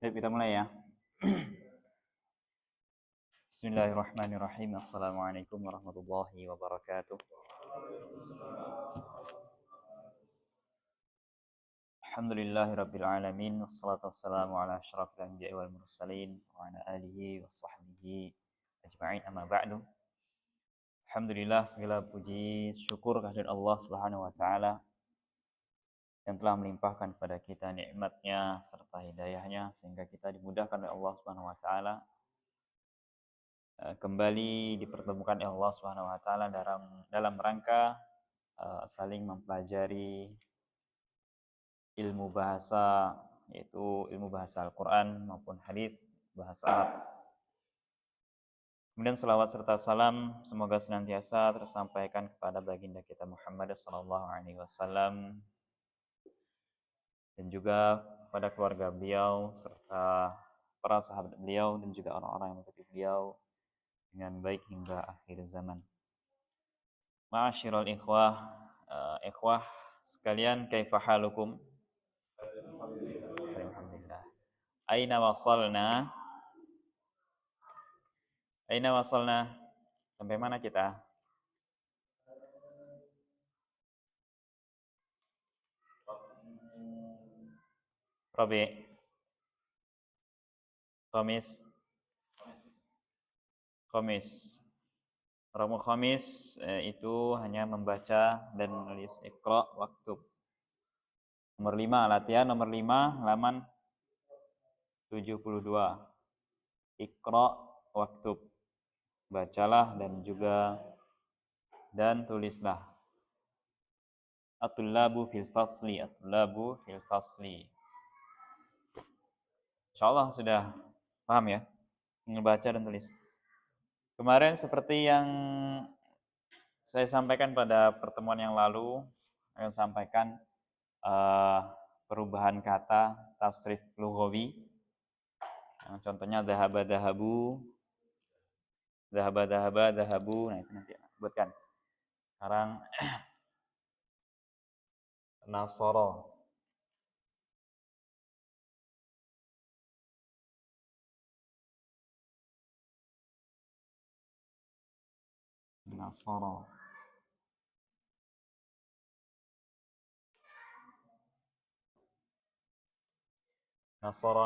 Baik, kita mulai ya. Bismillahirrahmanirrahim. Assalamualaikum warahmatullahi wabarakatuh. Alhamdulillahirabbil alamin wassalatu wassalamu ala asyrafil anbiya'i wal mursalin wa ala alihi washabbihi ajma'in, amma ba'du. Alhamdulillah, segala puji syukur kehadirat Allah Subhanahu wa taala yang telah melimpahkan kepada kita nikmat-Nya serta hidayah-Nya sehingga kita dimudahkan oleh Allah Subhanahu wa taala kembali dipertemukan oleh Allah Subhanahu wa taala dalam rangka saling mempelajari ilmu bahasa, yaitu ilmu bahasa Al-Qur'an maupun hadis bahasa Arab. Kemudian selawat serta salam semoga senantiasa tersampaikan kepada baginda kita Muhammad sallallahu alaihi wasallam dan juga pada keluarga beliau serta para sahabat beliau dan juga orang-orang yang mengikuti beliau dengan baik hingga akhir zaman. Ma'asyiral ikhwah sekalian, kaifa halukum? Alhamdulillah. Aina wasalna? Sampai mana kita? Rabi. Khamis. Rabu Khamis itu hanya membaca dan menulis Iqra waktub. Nomor 5, latihan nomor 5, halaman 72. Iqra waktub. Bacalah dan tulislah. At-tullabu fil fasli. Insyaallah sudah paham ya? Membaca dan tulis. Kemarin seperti yang saya sampaikan pada pertemuan yang lalu, saya sampaikan perubahan kata tasrif lughawi. Contohnya dhahaba, dhahabu. Nah itu nanti buatkan. Sekarang nasara. Nasara,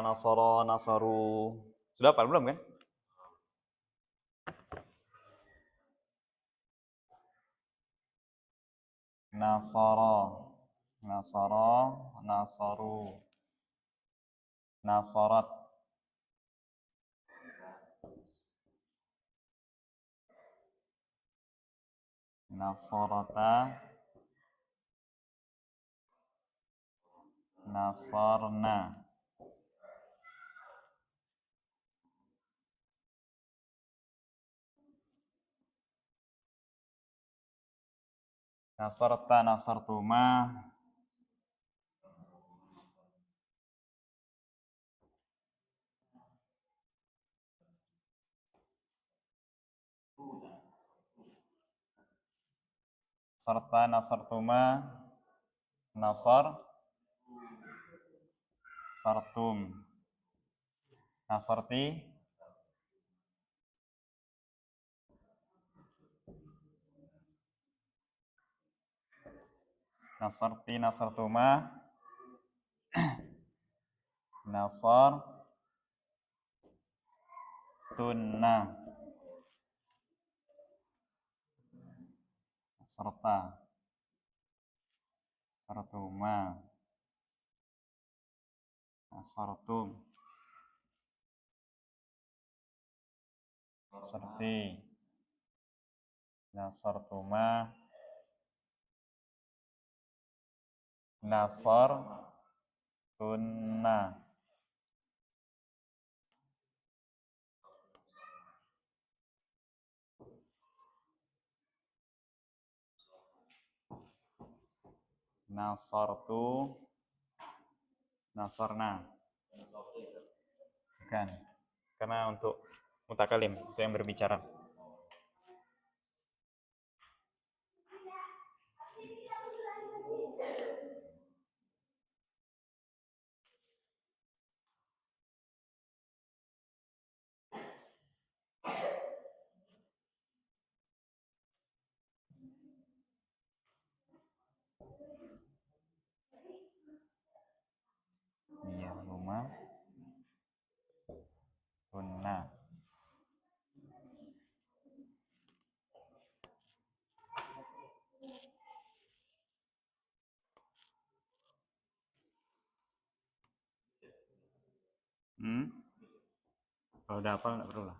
nasaru. Sudah hafal belum kan? Nasara, nasaru. Nasarat. Nasarata. Nasarna. Nasarta, nasartuma. Sarta, nasartuma. Sartum. Nasarti. Nasarti, nasartuma. Nasartunna. Nasarta. Nasartuma. Nasartum. Nasarti. Nasartuma. Nasartunna. Nasartu. Nasarna. Bukan. Karena untuk mutakalim, itu yang berbicara. antuma, tunna. Kalau udah hafal nggak perlu lah.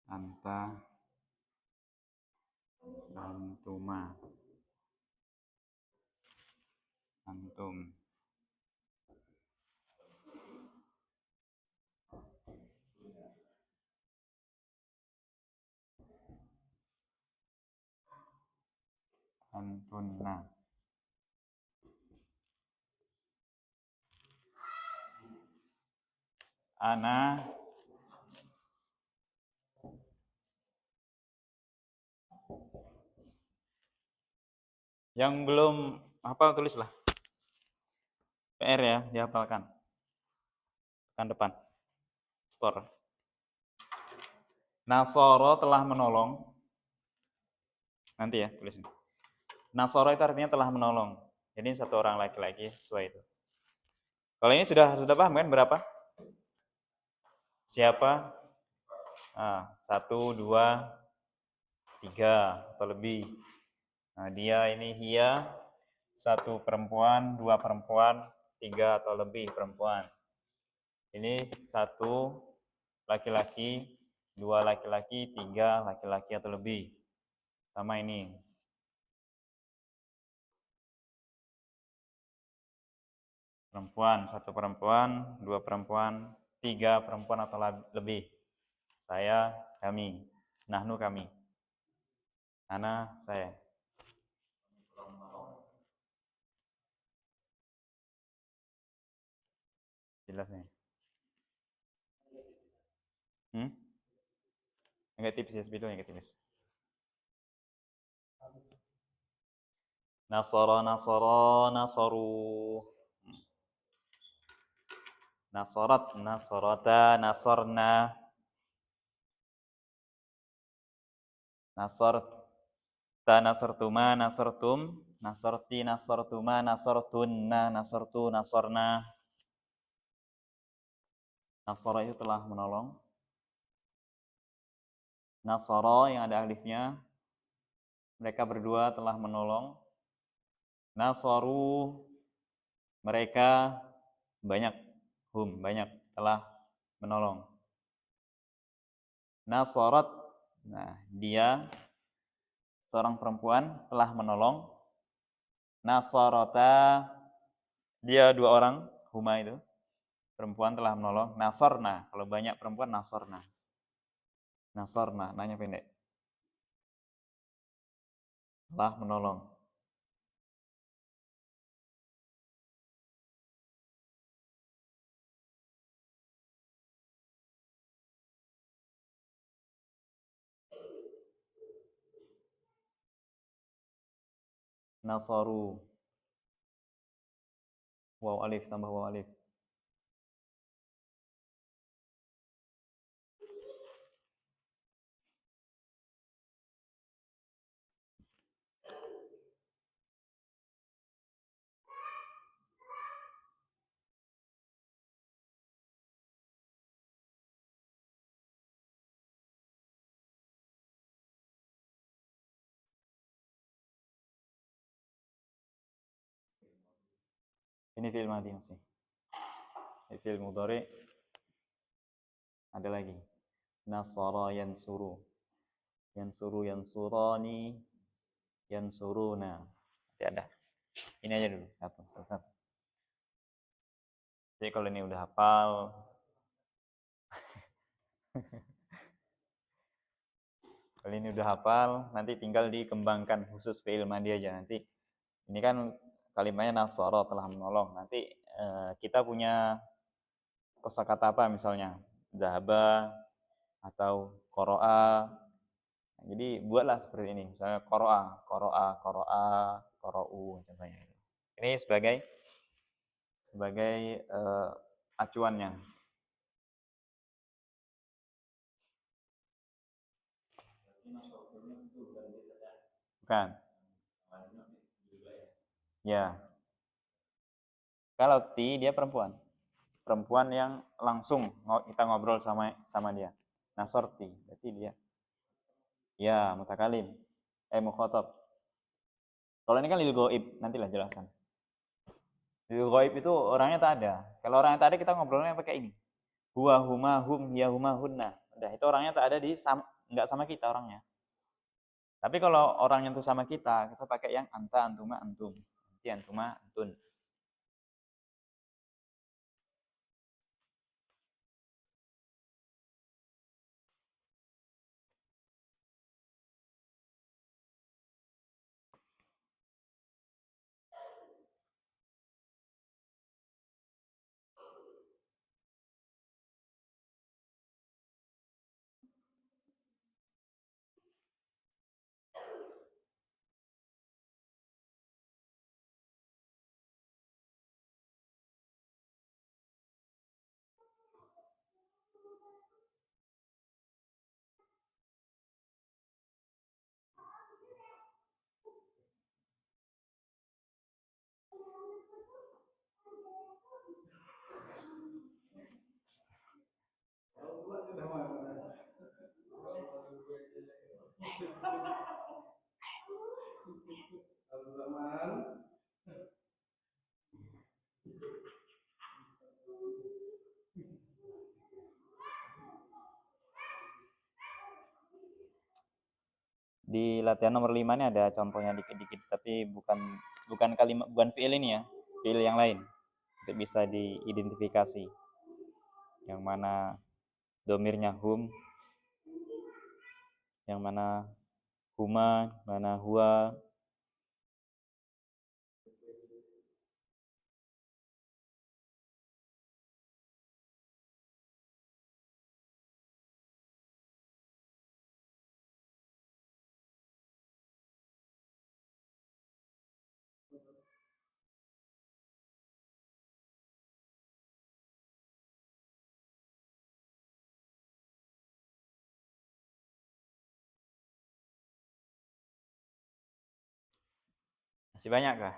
Anta, antuma, antum. Antunna. Ana. Yang belum hafal tulislah. PR ya, dihafalkan. Tekan depan. Store. Nasoro telah menolong. Nanti ya, tulisin. Nasoro itu artinya telah menolong. Jadi satu orang laki-laki sesuai itu. Kalau ini sudah paham kan berapa? Siapa? Nah, 1, 2, 3 atau lebih. Nah, dia ini hia, 1 perempuan, 2 perempuan, 3 atau lebih perempuan. Ini 1 laki-laki, 2 laki-laki, 3 laki-laki atau lebih. Sama ini. Perempuan, 1 perempuan, 2 perempuan, 3 perempuan atau lebih. Saya, kami. Nahnu, kami. Ana, saya. Jelas nih. Agak tipis ya, sebetulnya agak tipis. Nasara, nasara, nasaru. Nasarat, nasarata, nasarna. Nasarta, nasartuma, nasartum. Nasarti, nasartuma, nasartunna, nasartu, nasarna. Nasara itu telah menolong. Nasara yang ada alifnya. Mereka berdua telah menolong. Nasaru, mereka banyak. Banyak telah menolong. Nasarat, nah dia seorang perempuan telah menolong. Nasarata, dia 2 orang, huma itu perempuan telah menolong. Nasorna, kalau banyak perempuan nasorna. Nasorna, nanya pendek. Telah menolong. Nasoru. Waw alif, tambah waw alif. Ini fi'il madhi masih. Fi'il mudhari. Ada lagi. Nasara yansuru. Yansuru, yansurani, yansuruna. Nanti ada. Ini aja dulu, satu. Jadi kalau ini udah hafal, kalau ini udah hafal, nanti tinggal dikembangkan khusus fi'il madhi aja. Nanti ini kan kalimatnya nasara telah menolong. Nanti kita punya kosakata apa misalnya? Dhahaba atau qara'a. Jadi buatlah seperti ini. Misalnya qara'a, qara'u contohnya. Ini sebagai acuannya. Bukan. Ya. Kalau ti dia perempuan. Perempuan yang langsung kita ngobrol sama dia. Nasorti, berarti dia ya mutakalim. Mukhotob. Kalau ini kan lil goib, nantilah jelaskan. Lil goib itu orangnya tak ada. Kalau orangnya tak ada kita ngobrolnya pakai ini. Huwa huma hum ya huma hunna. Udah itu orangnya tak ada nggak sama kita orangnya. Tapi kalau orang yang itu sama kita pakai yang anta, antuma, antum. Anti, antuma, antun. Di latihan nomor 5 ini ada contohnya dikit-dikit, tapi bukan kalimat, bukan fiil ini ya, fiil yang lain. Untuk bisa diidentifikasi. Yang mana domirnya hum, yang mana huma, mana huwa. Masih banyak kah?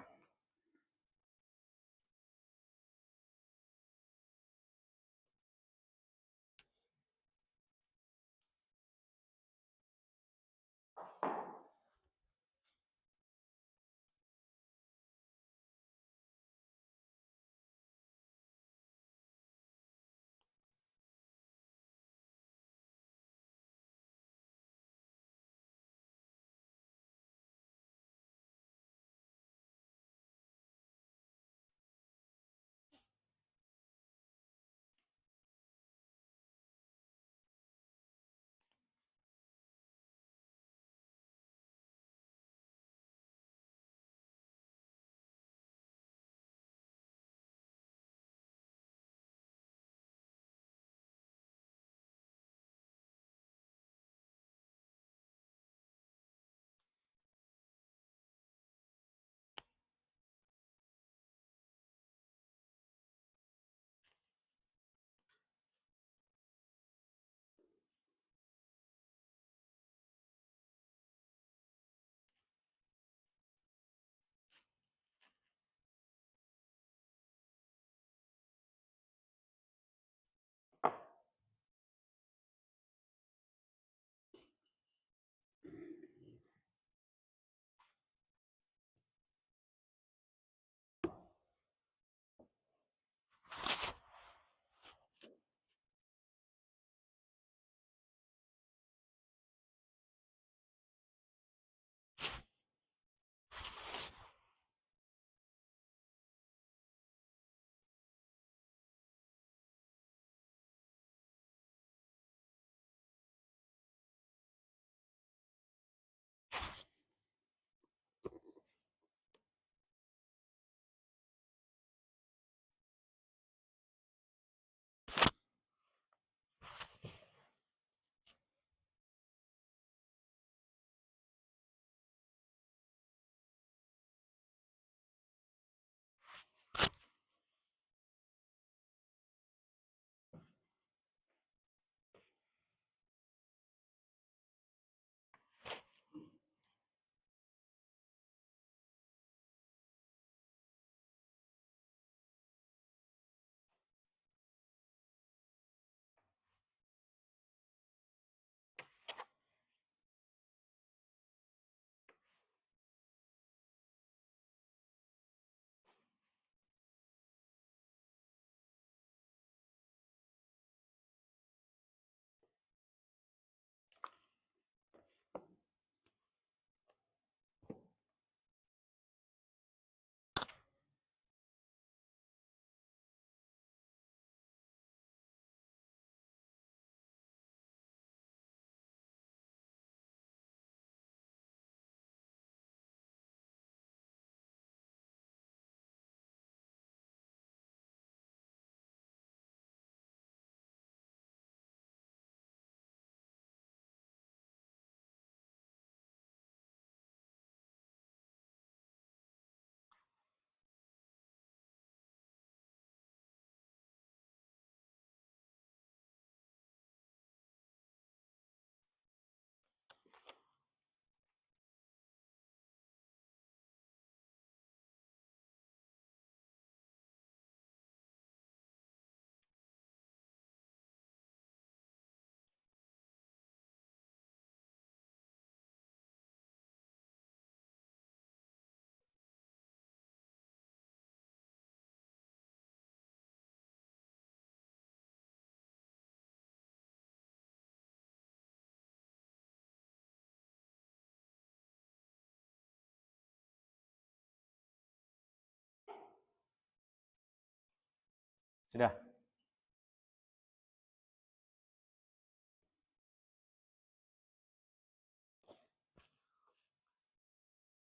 Sudah.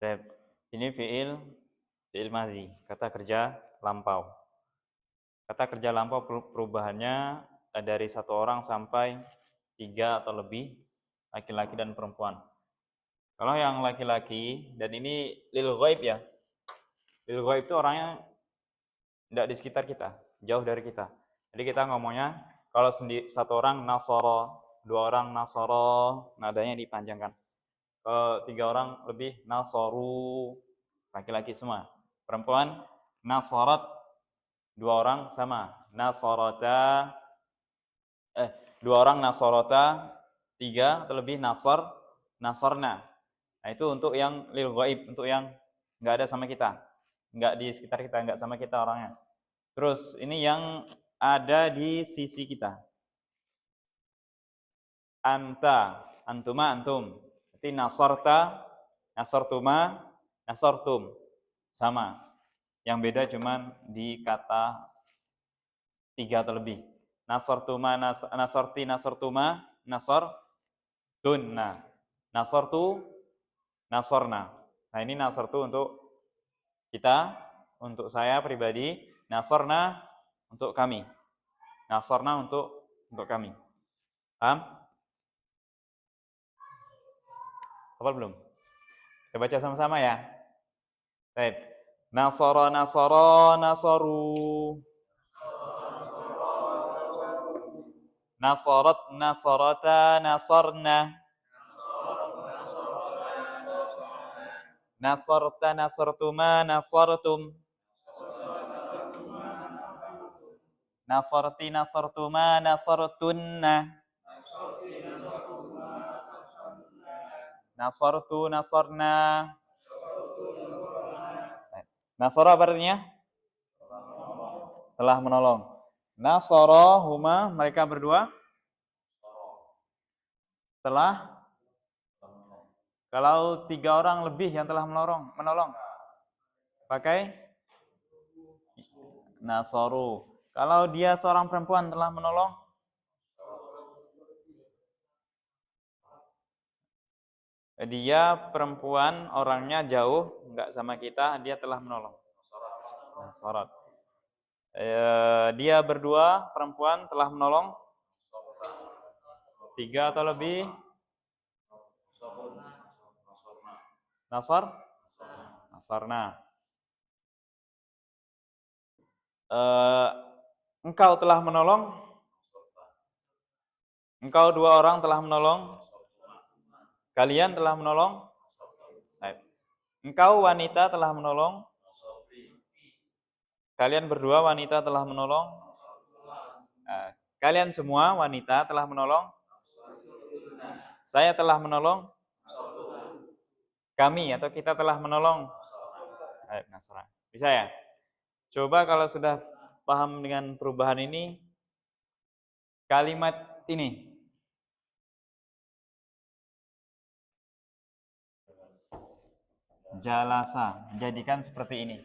Baik. Ini fiil madhi, kata kerja lampau. Kata kerja lampau perubahannya dari satu orang sampai 3 atau lebih, laki-laki dan perempuan. Kalau yang laki-laki, dan ini lil ghaib ya. Lil ghaib itu orangnya tidak di sekitar kita, jauh dari kita. Jadi kita ngomongnya kalau satu orang nasoro, 2 orang nasoro, nadanya dipanjangkan. Kalau 3 orang lebih nasoru, laki-laki semua. Perempuan nasorot, 2 orang sama. Nasorota, 2 orang nasorota, 3 atau lebih nasorna. Nah itu untuk yang lil ghaib, untuk yang nggak ada sama kita, nggak di sekitar kita, nggak sama kita orangnya. Terus ini yang ada di sisi kita. Anta, antuma, antum. Berarti nasorta, nasortuma, nasortum. Sama. Yang beda cuman di kata 3 atau lebih. Nasortuma, nasorti, nasortuma, nasortunna. Nasortu, nasorna. Nah ini nasortu untuk kita, untuk saya pribadi. Nasorna untuk kami. Nasorna untuk kami. Paham? Hafal belum? Kita baca sama-sama ya. Baik. Nasara, nasara, nasaru. Nasarat, nasarata, nasarna. Nasarta, nasartuma, nasartum. Nasarti, nasartuma, nasartunna. Nasartu, nasarna. Nasara apa artinya? Telah menolong. Nasara huma, mereka berdua telah. Kalau 3 orang lebih yang telah menolong, pakai nasoru. Kalau dia seorang perempuan telah menolong, dia perempuan, orangnya jauh, nggak sama kita, dia telah menolong. Nasorat. Dia berdua perempuan telah menolong 3 atau lebih. Nasarna. Engkau telah menolong. Engkau 2 orang telah menolong. Kalian telah menolong. Engkau wanita telah menolong. Kalian berdua wanita telah menolong. Kalian semua wanita telah menolong. Saya telah menolong. Kami atau kita telah menolong. Bisa ya? Coba kalau sudah paham dengan perubahan ini, kalimat ini. Jalasa, jadikan seperti ini.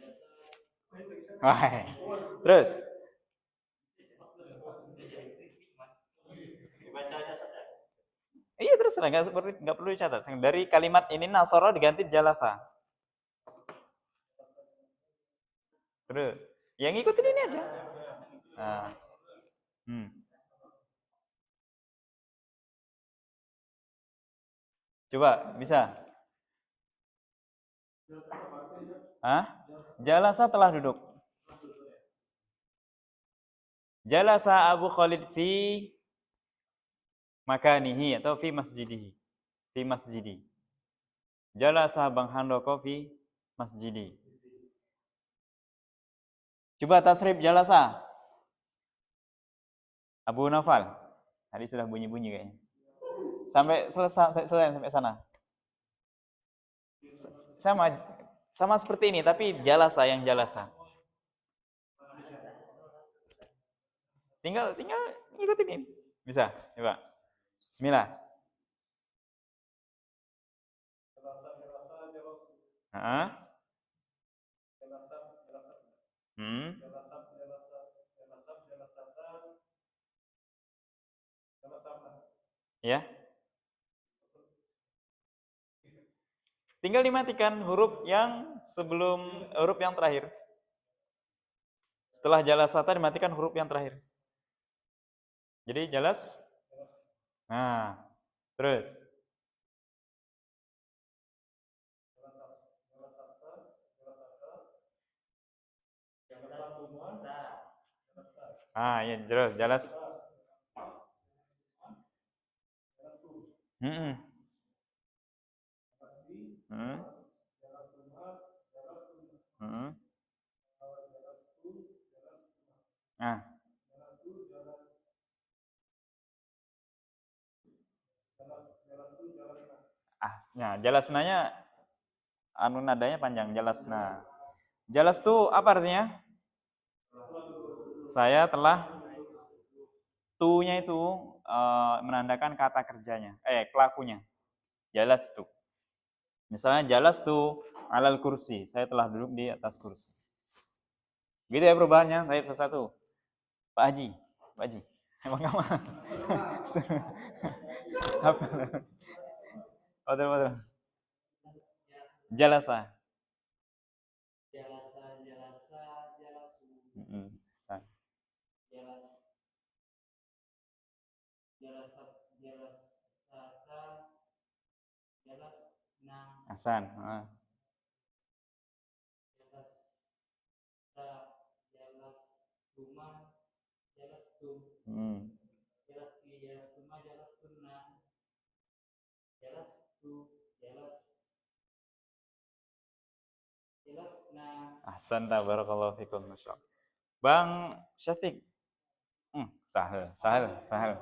Wah. Terus. Iya terus nggak perlu dicatat. Dari kalimat ini nasoro diganti jalasa. Terus, yang ikutin ini aja. Nah. Coba, bisa? Jalasa telah duduk. Jalasa Abu Khalid fi makanihi atau fi masjidihi. Fi masjidi. Jalasa Bang Handoko fi masjidi. Coba tasrif jalasa. Abu Nafal. Tadi sudah bunyi-bunyi kayaknya. Sampai selesai sampai sana. Sama seperti ini tapi jalasa yang jalasa. Tinggal ikutin ini. Bisa? Coba. Bismillah. Ya. Tinggal dimatikan huruf yang sebelum huruf yang terakhir. Setelah jalasata dimatikan huruf yang terakhir. Jadi jalas. Nah, terus. Ah, ya jelas, jalas. Hmm. Hmm. Hmm. Nah, nah jalasnanya anu nadanya panjang, jalasna. Jalas tuh apa artinya? Saya telah tu-nya itu menandakan kata kerjanya, kelakunya. Jalas tuh. Misalnya jalas tuh alal kursi, saya telah duduk di atas kursi. Gitu ya perubahannya, baik satu-satu. Pak Haji, Pak Haji. Emang kamu apa? Betul betul. Jalasa. Mm-mm. Hasan. Hmm. Ahsan tabarakallahu fikum. Masyaallah. Bang Syafiq. Sahel, sahel, sahel.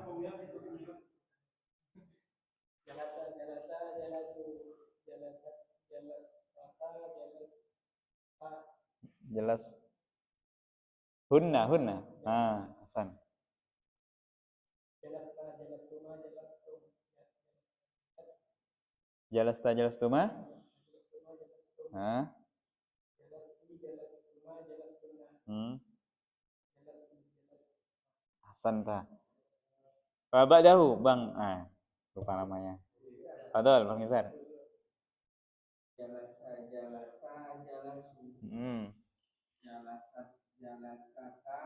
Jelas. Hunna, hunna. Hasan. Jalasta, jalastuma. Ah. Hmm. Hasan ta. Ba'dahu, Bang. Lupa namanya. Padahal Bang Izar. Jalasa, jalasa, jalasu. Jalasat, jalasata,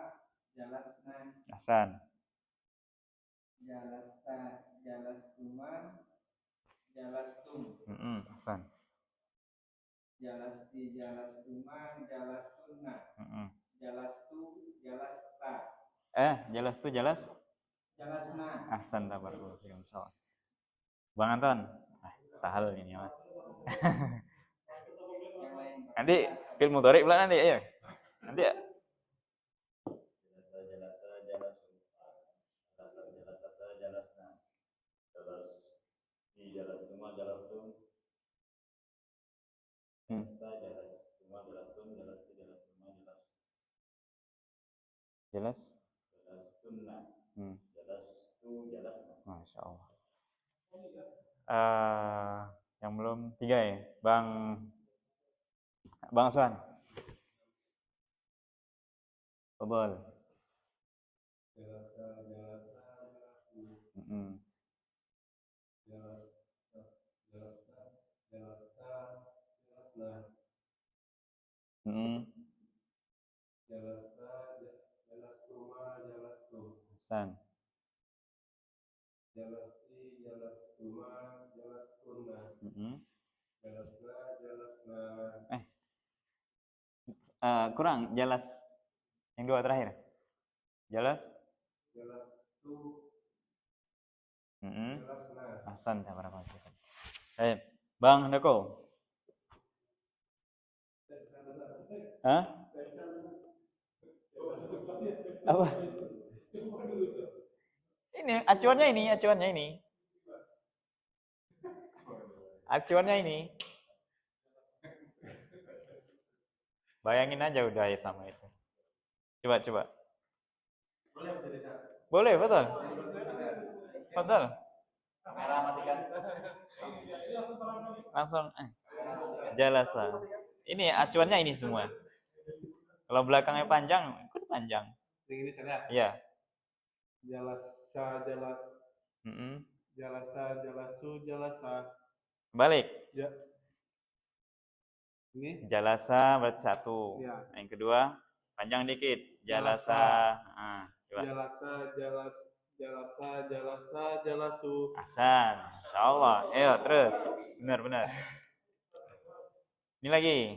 jalasna. Hasan. Jalasta, jalastuma, jalastum. Hasan. Jalasti, jalastuma, jalastunna. Jalastu, jalasta. Jalas tuh jalas. Jalasna. Ahsan tabarakallahu fikum. Insyaallah. Bang Anton. Sahal ini mah. Nanti film mudhari pula nanti ayo. Nanti ya. Jalasa, jalasu. Jalasa, jalasata, jalasna. Jalas. Jalastuma, jalastum. Jalasta, jalastuma, jalastum, jalasti, jalastuma, jalas. Jelas? Jalastunna. Jalastu, jalasna. Masya Allah. Yang belum 3 ya, Bang Aswan. Tobol. Jalasa, jalasa, jalasu. Jalasa, jalasa, jalasta, jalasna. Jalasta, jalastuma, jalastum. Hasan. Jalasti, jalastuma, jalastunna. Jalasna, jalasna. Kurang jelas. Yang 2 terakhir. Jelas? Jalastu. Jalasna. Hasan tabarakallahu fikum. Bang Deko. Hah? Apa? Ini acuannya ini, acuannya ini. Acuannya ini. Bayangin aja udah ya sama itu. Coba. Boleh, betul. Betul. Langsung jalasa. Ini acuannya ini semua. Kalau belakangnya panjang, ikut panjang. Ini saya. Iya. Jalasa, jalas. Jalasa, jalasu, jalasa. Balik. Ya. Ini Jalasa berarti satu. ya. Yang kedua, panjang dikit. Jalasa. Nah, coba. Jalasa, jalasa, jalasa, jalasu. Hasan. Masya Allah. Ayo, terus. Benar. Ini lagi.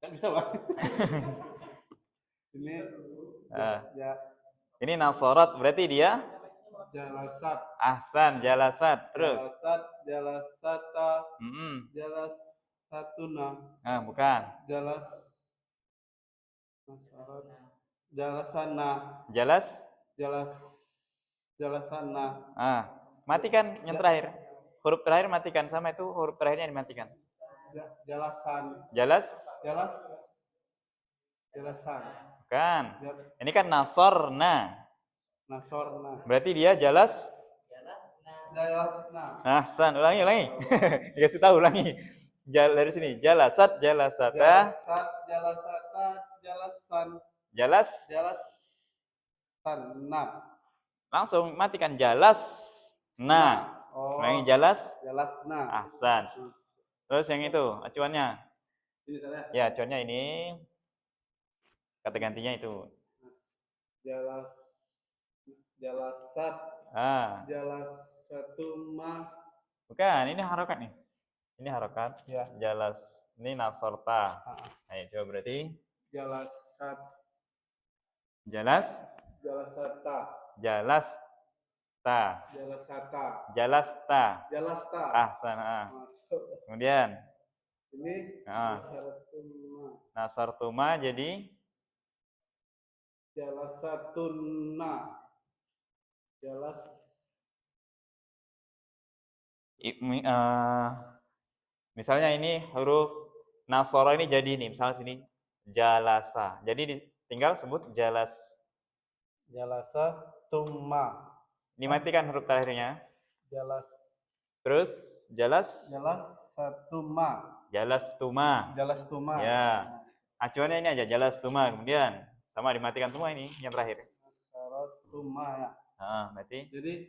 Kan bisa, Pak. Ini ya. Ini nasorat berarti dia Jalasat. ahsan, jalasat. Terus. Jalasat, jalasata. Jalasatuna. Ah, bukan. Jalasana. Jalasana. Ah, matikan yang terakhir. Huruf terakhir matikan, sama itu huruf terakhirnya dimatikan. Jalasan. Jalasan. Bukan. Ini kan nasorna. Berarti dia jalasna. Ahsan, ulangi. Dikasih tahu, ulangi. Dari sini. Jalasat, jalasata. Jalasata, jalasan. Jalasana. Langsung matikan jalas. Nah. Ulangi jalasna. Ahsan. Terus yang itu, acuannya. Ya, acuannya ini. Kata gantinya itu. Jalasat. Jalasatuma. Bukan, ini harokat nih. Ini harokat. Ya. Jalas. Ini nasorta. Ayo coba berarti. Jalasat. Jalasata. Jalasta. Ahsan. Kemudian. Ini Nasartuma jadi jalasatuna. Misalnya ini huruf nasoro ini jadi ini, misalnya sini jalasa. Jadi tinggal sebut Jalasatuma. Dimatikan huruf terakhirnya. Terus Jalastuma. Ya. Acuannya ini aja Jalastuma. Kemudian sama dimatikan semua ini yang terakhir. Jalasatuma ya. Berarti. Jadi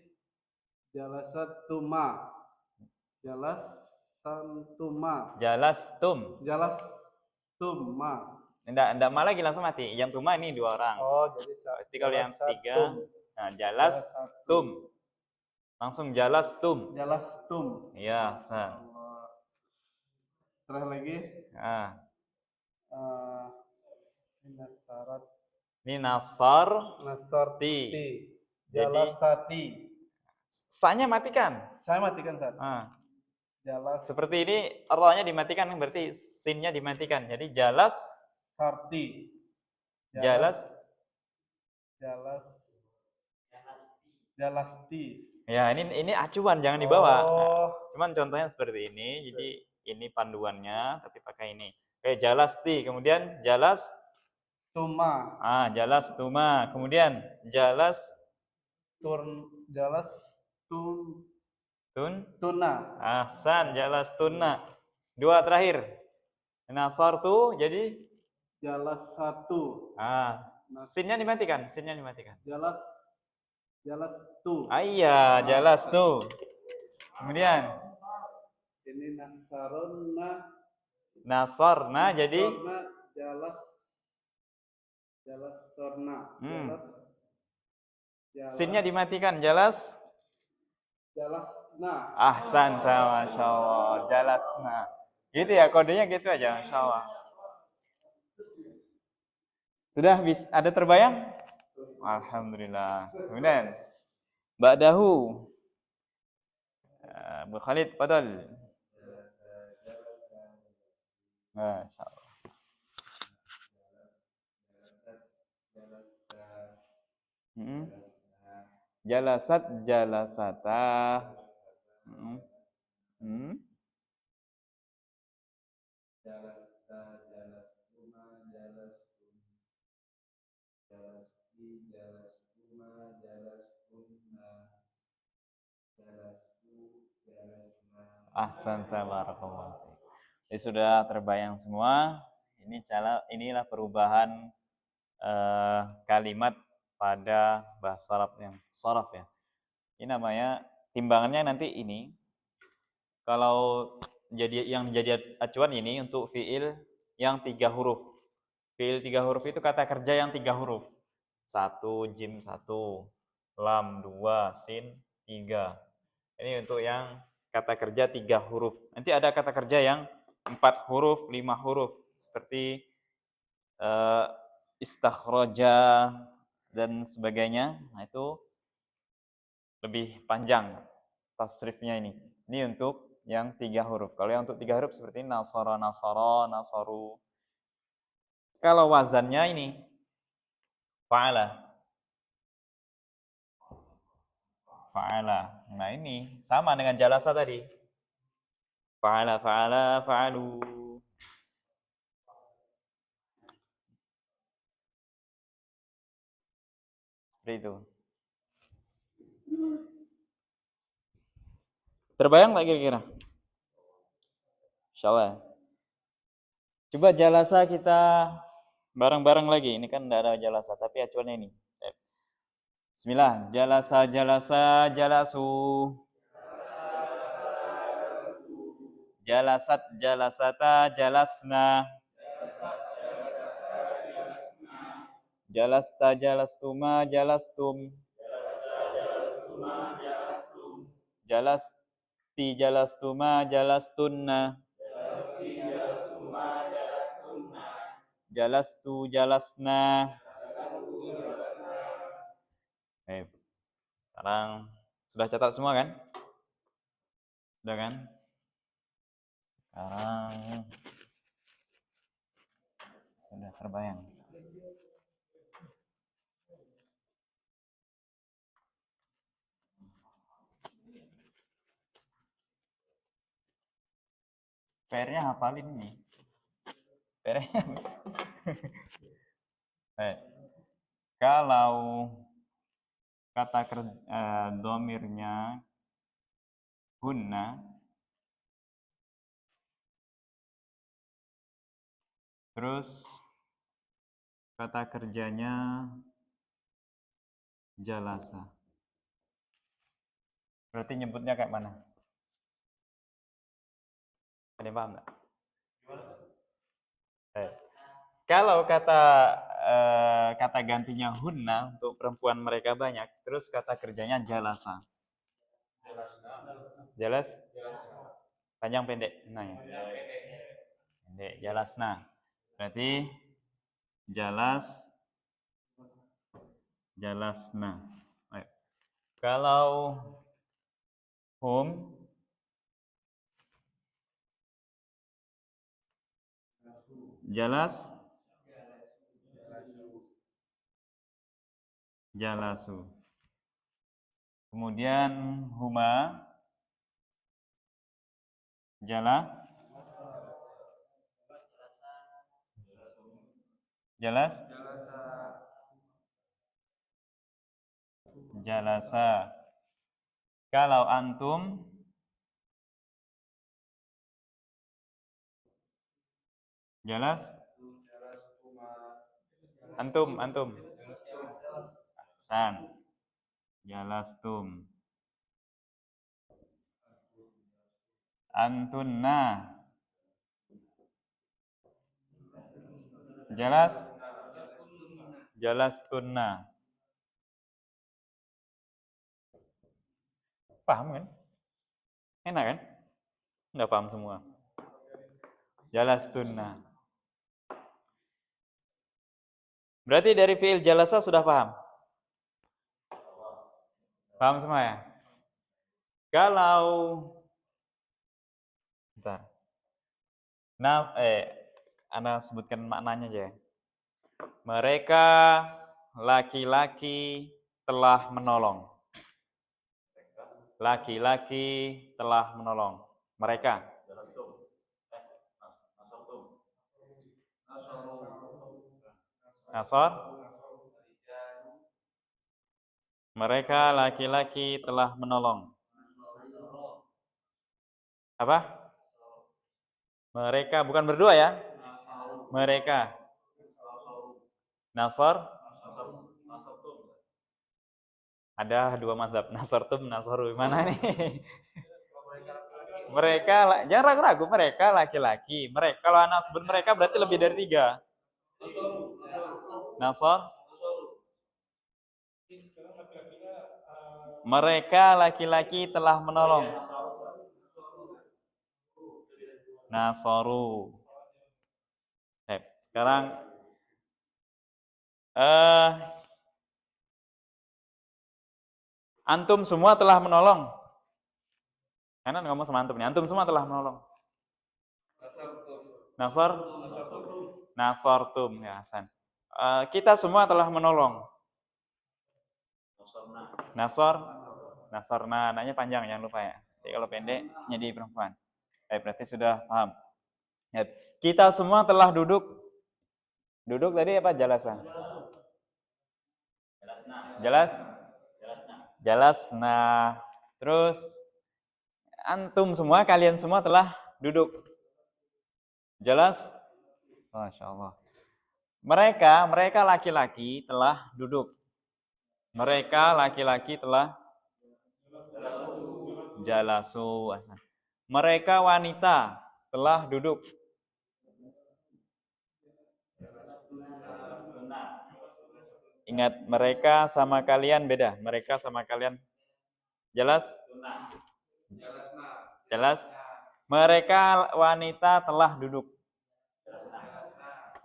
Jalasatuma. Jalastum. Enggak ma lagi langsung mati. Yang tuma ini 2 orang. Berarti kalau yang 3, nah jalastum. Langsung jalastum. Iya, sah. Terus lagi. Ini nasarti. Jalasati. Sa-nya matikan. Saya matikan, Ustaz. Seperti ini rohnya dimatikan, berarti sin-nya dimatikan. Jadi jalas sarti. Jalasti. Ya, ini acuan, jangan dibawa. Nah, cuman contohnya seperti ini. Jadi ini panduannya, tapi pakai ini. Kayak jalasti, kemudian tuma. Jalastuma. Kemudian tuna. Ahsan, jalastuna. 2 terakhir. Nasartu jadi jalasatu. Sin-nya dimatikan. Jalastu. Iya, jalastu. Kemudian ini nasarna jadi jalastorna. Sin-nya dimatikan, jalasna. Ahsan, Masya Allah. Jalasna. Gitu ya, kodenya gitu aja, Masya Allah. Sudah ada terbayang? Alhamdulillah. Kemudian ba'dahu. Bu Khalid, fadal. Masya Allah. Jalasat, jalasata. Jalasta, jalastuma, jalastum. Jalasti, jalastuma, jalastumna. Jalastu, jalasna. Ahsan, tabarakallah. Jadi sudah terbayang semua. Inilah perubahan kalimat pada bahasa Arab yang shoraf ya. Ini namanya timbangannya nanti ini. Kalau yang jadi acuan ini untuk fiil yang 3 huruf. Fiil 3 huruf itu kata kerja yang 3 huruf. 1, jim 1, lam 2, sin 3. Ini untuk yang kata kerja 3 huruf. Nanti ada kata kerja yang 4 huruf, 5 huruf. Seperti istakhroja dan sebagainya. Nah, itu lebih panjang tasrifnya ini. Ini untuk yang 3 huruf. Kalau yang untuk 3 huruf seperti nasara, nasara, nasaru. Kalau wazannya ini fa'ala. Fa'ala. Nah, ini sama dengan jalasa tadi. Fa'ala, fa'ala, fa'alu. Seperti itu. Terbayang nggak kira-kira? Insyaallah. Coba jalasa kita bareng-bareng lagi. Ini kan tidak ada jalasa, tapi acuannya ini. Bismillah. Jalasa, jalasa, jalasu. Jalasat, jalasata, jalasna. Jalasta, jalastuma, jalastum. Jalasti, jalastuma, jalastunna. Jalastu, jalasna. Sekarang sudah catat semua kan? Sudah kan? Sekarang sudah terbayang. PR-nya hafalin nih. PR-nya. Kalau kata kerja domirnya hunna, terus kata kerjanya jalasa. Berarti nyebutnya kayak mana? Ada yang paham nggak? Kalau kata gantinya hunna untuk perempuan mereka banyak, terus kata kerjanya jalasa. Jelas? Panjang pendek? Nah, ya. Pendek, jalasna. Berarti jalasna. Ayo. Kalau hum jalasu. Kemudian huma jalasa. Kalau antum antum san jalastum. Antunna jalastunna. Paham kan? Enak kan? Enggak paham semua. Jalastunna. Berarti dari fiil jalasa sudah paham? Paham semua ya? Kalau bentar. Nah, Anda sebutkan maknanya aja. Mereka laki-laki telah menolong. Laki-laki telah menolong. Mereka. Nasor. Mereka laki-laki telah menolong. Apa? Mereka bukan berdua ya. Mereka. Nasor. Ada dua mazhab, nasartum, nasaru. Mana nih? Mereka, jangan ragu-ragu, mereka laki-laki. Mereka, kalau anak sebut mereka berarti lebih dari 3. Nasar. Mereka laki-laki telah menolong. Nasaru. Sekarang antum semua telah menolong. Karena ngomong sama antum nih. Antum semua telah menolong. Nasartum ya Hasan. Kita semua telah menolong. Nasarna, nanya panjang jangan lupa ya. Jadi kalau pendek jadi perempuan. Berarti sudah paham. Ya. Kita semua telah duduk. Duduk tadi apa? Jalasa. Jalasna. Terus antum semua, kalian semua telah duduk. Jelas? Masya Allah. Mereka laki-laki telah duduk. Mereka laki-laki telah jalasu. Mereka wanita telah duduk. Ingat, mereka sama kalian beda. Mereka sama kalian. Jelas? Jelas? Mereka wanita telah duduk.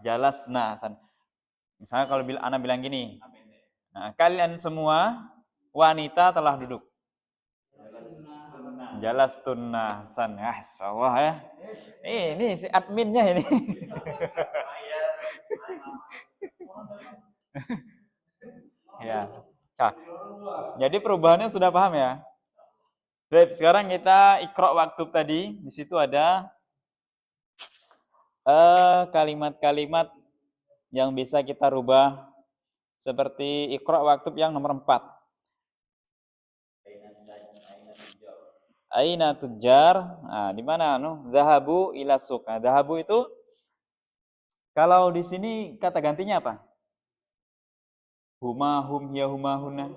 Jalasna. Misalnya kalau anak bilang gini. Nah, kalian semua wanita telah duduk. Jalas tunnah san. Allah ya. Ini si adminnya ini. Ya. Jadi perubahannya sudah paham ya? Baik, sekarang kita ikra waktu tadi. Di situ ada kalimat-kalimat yang bisa kita rubah seperti ikra waktu yang nomor 4. Aina tujar. Nah, di mana zahabu ila suq. Nah, zahabu itu kalau di sini kata gantinya apa? Huma hum ya huma hunna.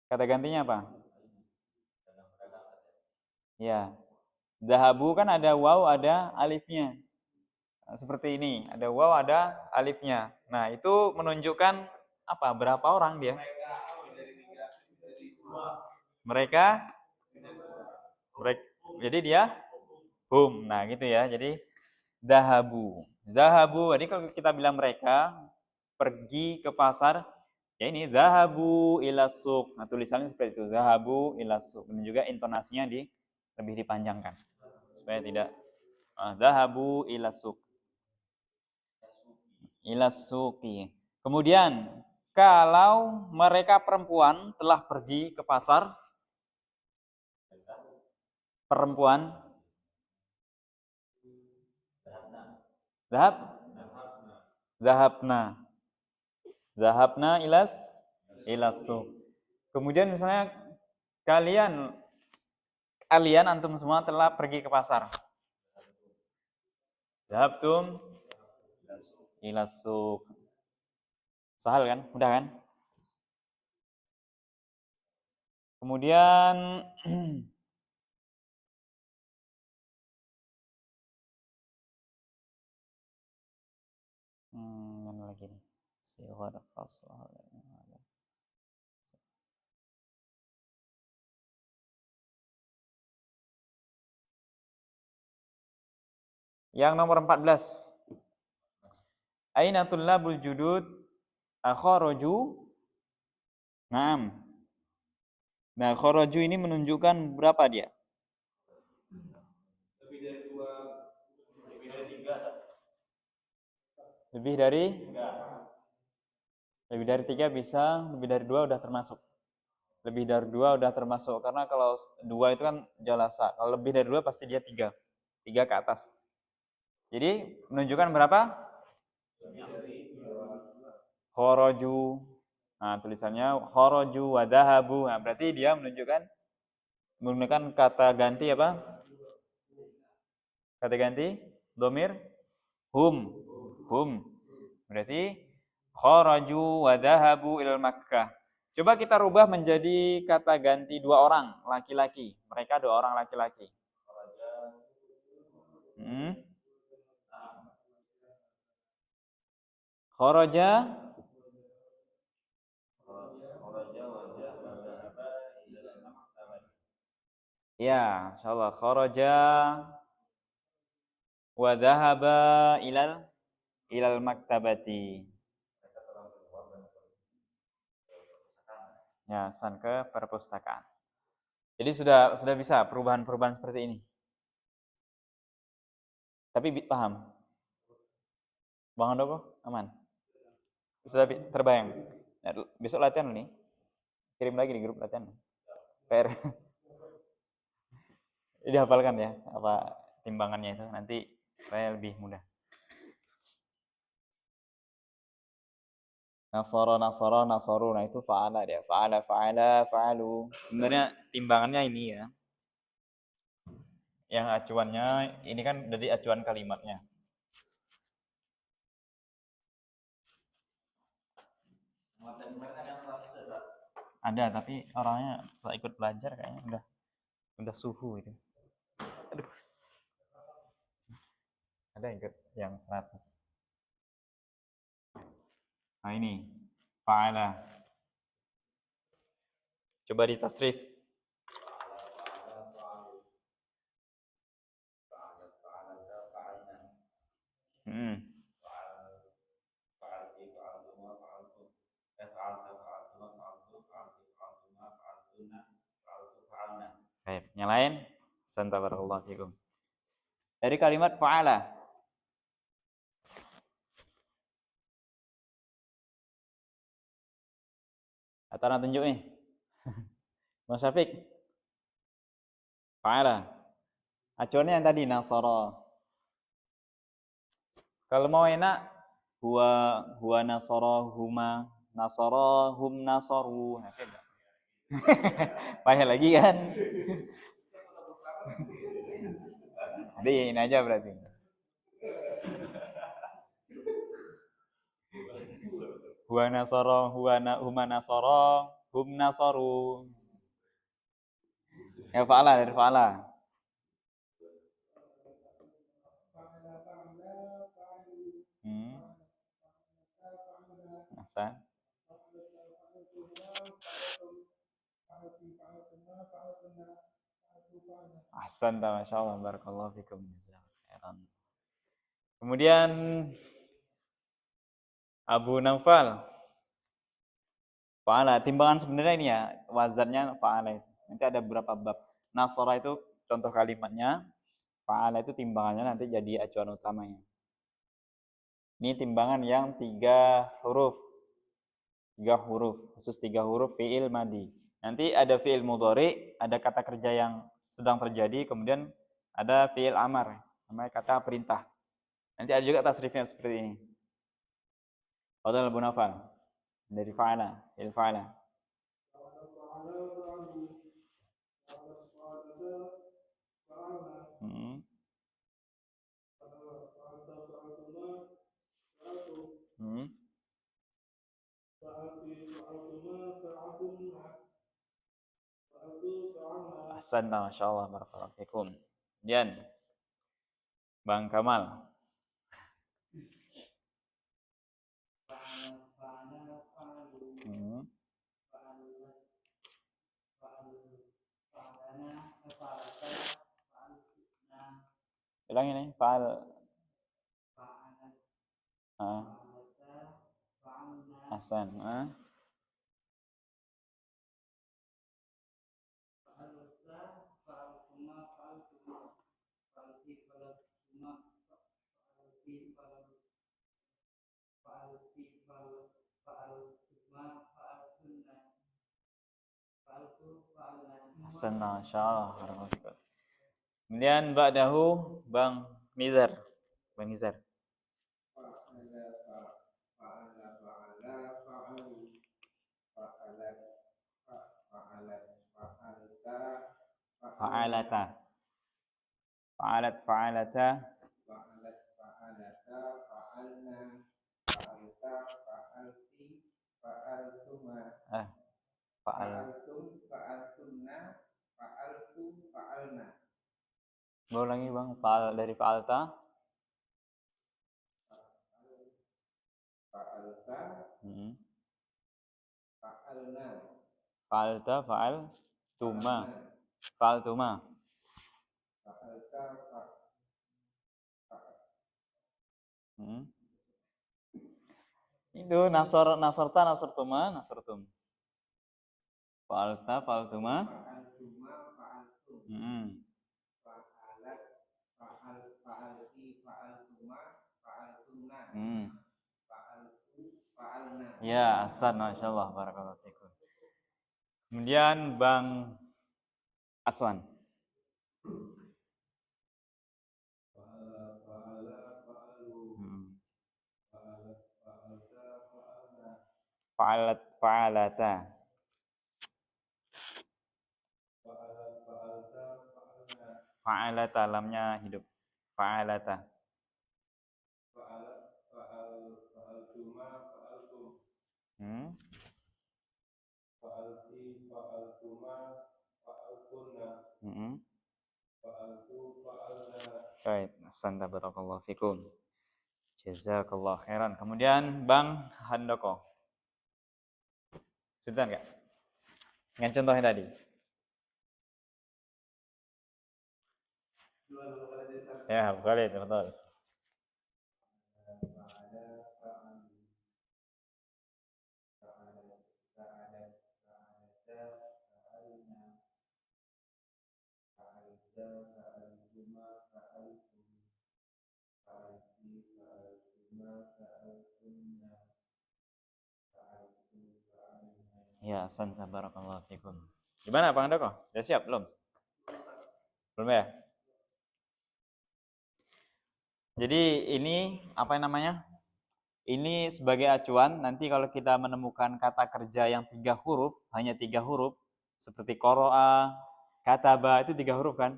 Kata gantinya apa? Ya. Zahabu kan ada waw, ada alifnya. Nah, seperti ini, ada waw, ada alifnya. Nah, itu menunjukkan apa? Berapa orang dia? Mereka. Jadi dia hum. Nah, gitu ya. Jadi zahabu. Zahabu. Jadi kalau kita bilang mereka pergi ke pasar, ya ini zahabu ila suq. Nah, tulisannya seperti itu, zahabu ila suq. Dan juga intonasinya lebih dipanjangkan supaya tidak zahabu ila suq. Ila suqi. Kemudian kalau mereka perempuan telah pergi ke pasar, perempuan zahabna ilas suq. Kemudian misalnya kalian antum semua telah pergi ke pasar. Zahabtum ilas suq. Sahal kan? Mudah kan? Kemudian mana lagi nih? Yang nomor 14. Aina tullabul judud akharaju. Naam. Nah, kharaju ini menunjukkan berapa dia? Lebih dari 2. Lebih dari 3. Lebih dari 3 bisa, lebih dari 2 udah termasuk. Lebih dari 2 udah termasuk, karena kalau 2 itu kan jalasa. Kalau lebih dari 2 pasti dia 3. 3 ke atas. Jadi menunjukkan berapa? Kharaju. Nah, tulisannya kharaju wa dhahabu. Nah, berarti dia menunjukkan menggunakan kata ganti apa? Kata ganti dhamir hum. Berarti Kharaju wa dhahabu ilal Makkah. Coba kita rubah menjadi kata ganti dua orang laki-laki. Mereka dua orang laki-laki. Kharaja ya, insyaallah kharaja wa dhahaba ilal maktabati. Ya, san ke perpustakaan. Jadi sudah bisa perubahan-perubahan seperti ini. Tapi paham? Bang Handoko aman? Sudah terbayang? Ya, besok latihan nih. Kirim lagi di grup latihan. PR. Jadi hafalkan ya apa timbangannya itu nanti supaya lebih mudah. Nasara, nasaru. Nah itu fa'ala dia. Fa'ala, fa'alu. Sebenarnya timbangannya ini ya. Yang acuannya ini kan dari acuan kalimatnya. Ada tapi orangnya setelah ikut belajar kayaknya udah suhu itu. Aduh. Ada ikut yang 100. Nah ini fa'ala. Coba ditasrif. Baik, yang lain? Barakallahu fikum. Dari kalimat fa'ala. Atana tunjuk nih. Mas Syafiq. Fa'ala. Acuannya yang tadi nasara. Kalau mau enak huwa nasara huma nasara hum nasaru. Nah, payah lagi kan? Jadi ini aja berarti. Huwa nasara huma nasara hum nasaru. Ya fa'ala dari fa'ala. Ahsan. Ahsan, masyaallah, barakallahu fikum. Kemudian Abu Naufal. Fa'ala, timbangan sebenarnya ini ya, wazannya fa'ala itu. Nanti ada beberapa bab. Nasara itu contoh kalimatnya, fa'ala itu timbangannya nanti jadi acuan utamanya. Ini timbangan yang 3 huruf. 3 huruf, khusus 3 huruf fi'il madi. Nanti ada fi'il mudhari, ada kata kerja yang sedang terjadi, kemudian ada fi'il amar, namanya kata perintah. Nanti ada juga tasrifnya seperti ini. Fadhal Abu Naufal. Dari fa'ala, fi'il fa'ala. Ahsan, masyaallah, barakallahu fikum. Kemudian Bang Kamal. Ulangi nih, fa'al. Ahsan. Ahsan, masyaallah. Kemudian ba'dahu Bang Nizar. Bang Nizar. Fa'alata. Fa'alat fa'alata. Fa'alna. Fa'alta fa'alna. Ulangi bang, faal dari faalta. Faalta, faal, tuma, faal tuma. Itu nasorta, nasortuma, nasortum. Faalta, faaltuma. Ya, ahsan, masyaallah, barakallahu fikum. Kemudian Bang Aswan. Fa'alat, fa'alata. Fa'alata, lamnya hidup. Fa'alata. Baik, ahsanta barakallahu fikum. Jazakallah khairan. Kemudian Bang Handoko. Sebentar enggak? Dengan contohnya tadi. Ya, boleh, betul. Ya, ahsanta barakallahu fikum. Gimana Bang Handoko? Sudah siap belum? Belum ya? Jadi ini apa namanya? Ini sebagai acuan, nanti kalau kita menemukan kata kerja yang 3 huruf, hanya 3 huruf, seperti qoro'a, kataba, itu 3 huruf kan?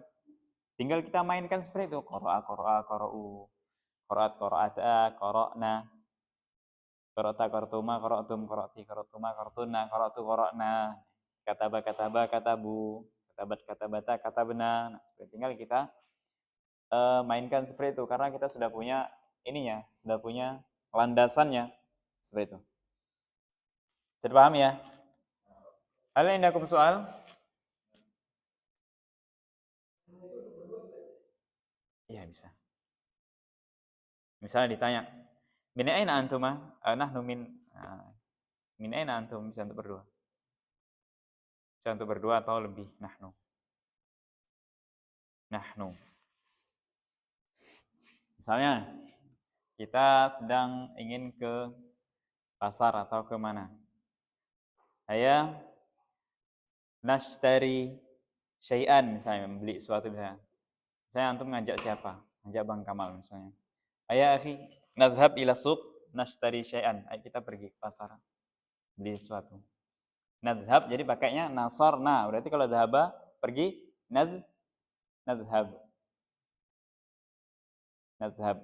Tinggal kita mainkan seperti itu. Qoro'a, qoro'a, qoro'u, qoro'at, qoro'ata, qoro'na, qoro'ta, qoro'tuma, qoro'tum, qoro'ti, qoro'tuma, qoro'tuna, qoro'tu, qoro'na, kataba, kataba, katabu, katabat, katabata, katabna. Nah, tinggal kita mainkan seperti itu, karena kita sudah punya ininya, sudah punya landasannya seperti itu. Sudah paham ya? Hal ini aku soal? Iya bisa. Misalnya ditanya, min aina antuma? Nahnu min aina antum, bisa untuk berdua. Bisa untuk berdua atau lebih, nahnu. Nahnu. Misalnya kita sedang ingin ke pasar atau ke mana? Saya nashtari syai'an, misalnya membeli sesuatu misalnya. Saya antum ngajak siapa? Ngajak Bang Kamal misalnya. Ayah akhi, nadhhab ila suq nashtari syai'an. Ayo kita pergi ke pasar beli sesuatu. Nadhhab jadi pakainya nasarna. Berarti kalau dhahaba pergi nadhhab. Nadhhab.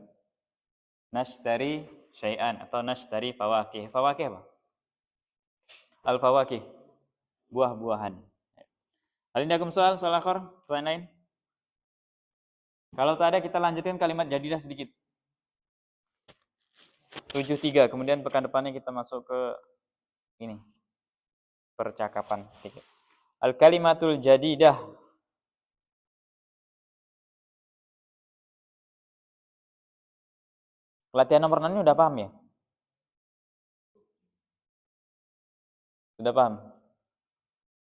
Nashtari syai'an atau nashtari fawakih. Fawakih apa? Al-fawakih. Buah-buahan. Hal ini akum soal akhir, pertanyaan lain? Kalau tak ada kita lanjutkan kalimat jadilah sedikit. 73. Kemudian pekan depannya kita masuk ke ini. Percakapan sedikit. Al-kalimatul jadidah. Latihan nomor 6 ini udah paham ya? Sudah paham?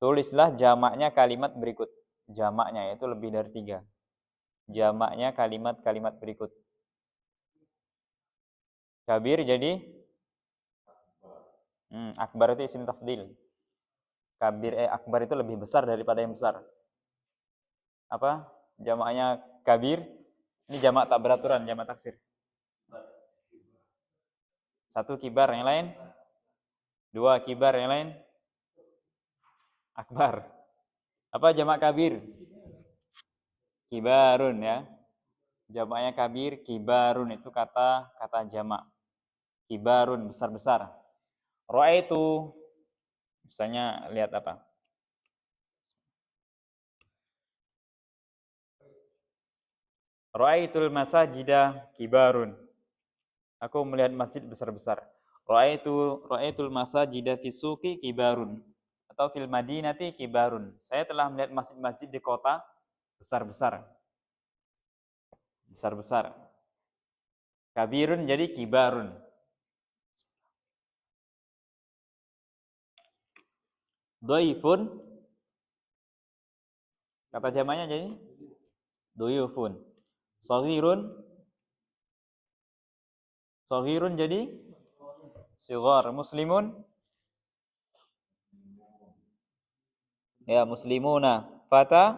Tulislah jamaknya kalimat berikut. Jamaknya yaitu lebih dari 3. Jamaknya kalimat-kalimat berikut. Kabir jadi akbar itu isim tafdil. Kabir akbar itu lebih besar daripada yang besar. Apa? Jamaknya kabir. Ini jamak tak beraturan, jamak taksir. 1 kibar, yang lain 2 kibar, yang lain akbar. Apa jamak kabir? Kibarun ya. Jamaknya kabir, kibarun itu kata jamak. Kibarun besar-besar. Ra'aitu, misalnya lihat apa? Ra'aitul masajida kibarun. Aku melihat masjid besar-besar. Ra'aitul masajida fi suqi kibarun. Atau fil madinati kibarun. Saya telah melihat masjid-masjid di kota besar-besar. Besar-besar. Kabirun jadi kibarun. Doifun, kata jamaknya jadi doyufun. Soghirun jadi sighar. Muslimun, ya muslimuna. Fata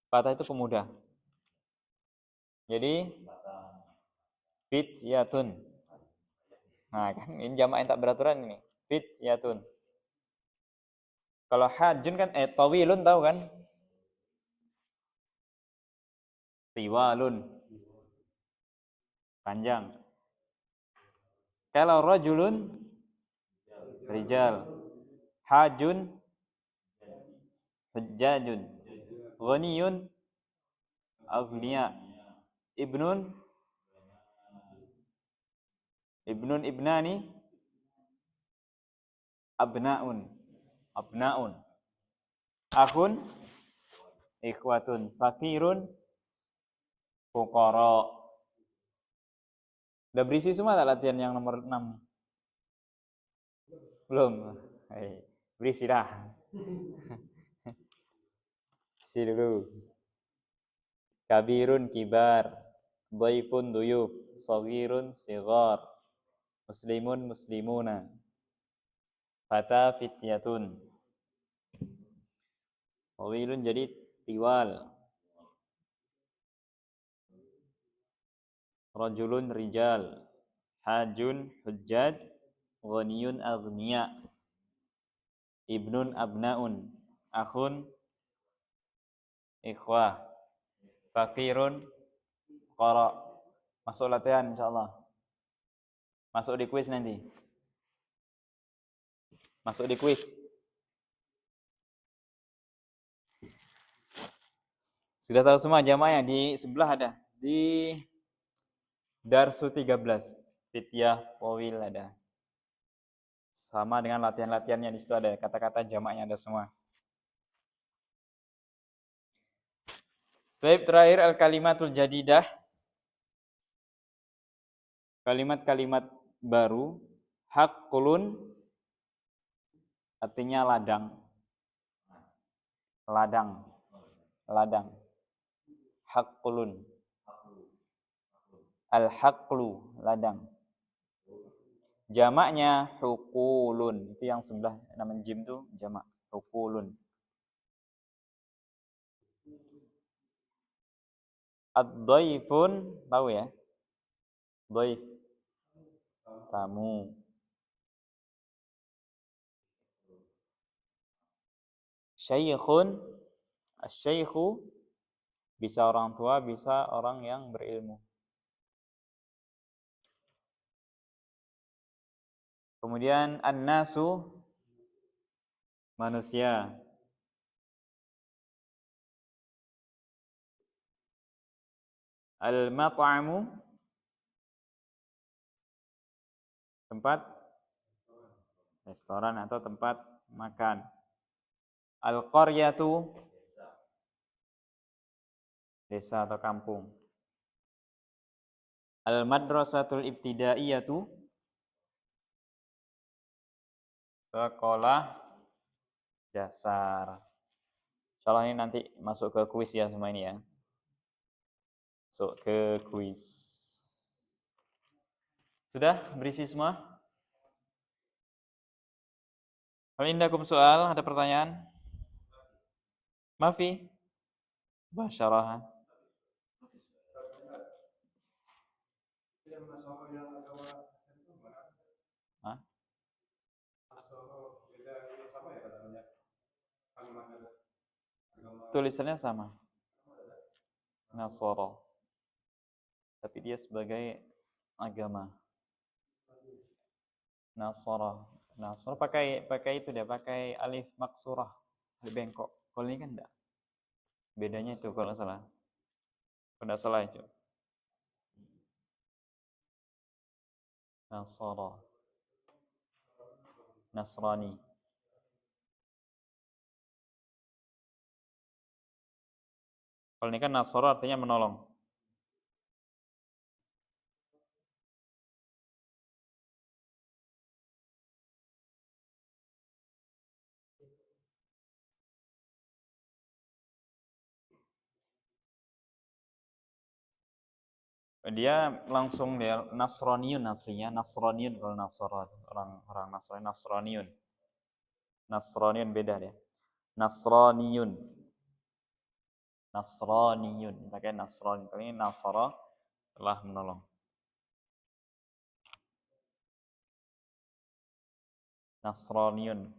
itu pemuda. Jadi fityatun. Nah, kan ini jamak yang tak beraturan ini. Fityatun. Kalau hajun kan tawilun tahu kan? Tiwalun. Panjang. Kalau rajulun rijal. Hajun hujjajun. Ghaniyun aghniya. Ibnani abnaun. Akhun ikhwatun. Fakirun fuqara. Udah berisi semua tak latihan yang nomor 6? Belum. Berisi dah. Isi dulu. Kabirun kibar. Dhaifun duyuf. Saghirun sighar. Muslimun muslimuna. Fata fityatun. Tawilun jadi tiwal. Rajulun rijal. Hajun hujjaj. Ghaniyun aghniya. Ibnun abnaun. Akhun ikhwah. Fakirun qara. Masuk latihan insyaallah. Masuk di kuis nanti. Masuk di kuis. Sudah tahu semua jamaahnya, di sebelah ada. Di Darsu 13. Fityah Powil ada. Sama dengan latihan-latihannya, di situ ada kata-kata jamaknya ada semua. Terakhir al-kalimatul jadidah. Kalimat-kalimat baru. Haqqulun artinya ladang. Ladang. Haqqulun. Al-haqqlu, ladang. Jamaknya huqulun. Itu yang sebelah nama jim tuh jamak huqulun. Ad-dhaifun, tahu ya? Dhaif, tamu. Syaikhun, asy-syaikhu bisa orang tua, bisa orang yang berilmu. Kemudian an-nasu, manusia. Al-mat'amu, tempat restoran atau tempat makan. Al-qaryatu, desa atau kampung. Al-madrasatul ibtidaiyatu, sekolah dasar. Insyaallah ini nanti masuk ke kuis ya semua ini ya. Masuk ke kuis. Sudah berisi semua? Hal indakum soal, ada pertanyaan? Mafi? Basyaraha. Hah? Tulisannya sama. Nasara. Tapi dia sebagai agama. Nasara. Nasara pakai itu dia, pakai alif maksurah, alif bengkok. Kalau ini kan enggak. Bedanya itu kalau nggak salah. Kalau nggak salah itu. Nasara. Nasrani. Kalau ini kan Nasara artinya menolong. Dia langsung dia Nasraniun aslinya, Nasraniun kalau Nasara, orang Nasrani Nasraniun. Nasraniun beda dia. Nasraniun. Nasraniun, pakai Nasrani. Kalau ini Nasara telah menolong. Nasraniun.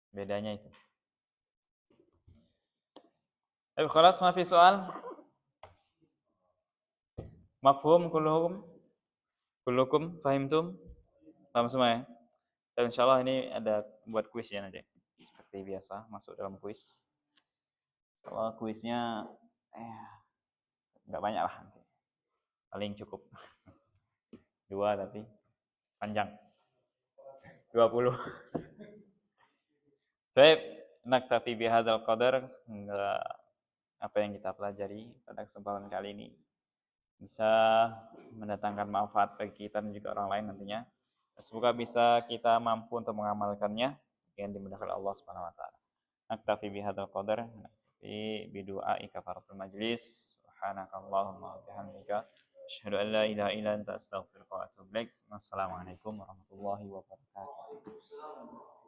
Bedanya itu. Khalas, ma fi soal? Mafhum kullukum? Kullukum fahimtum? Paham semua ya? Dan insyaallah ini ada buat kuisnya nanti. Seperti biasa, masuk dalam kuis. Kalau kuisnya nggak banyak lah nanti. Paling cukup 2 tapi panjang. 20. Saya naktafi bihadzal qadar, semoga apa yang kita pelajari pada kesempatan kali ini bisa mendatangkan manfaat bagi kita dan juga orang lain nantinya. Semoga bisa kita mampu untuk mengamalkannya dengan dimudahkan Allah Subhanahu wa taala. Naktafi bihadzal qadar, naktafi bidu'ai kafaratul majlis. Subhanakallahumma wa bihamdika asyhadu an la ilaha illa anta astaghfiruka wa atubu ilaik. Wassalamualaikum warahmatullahi wabarakatuh.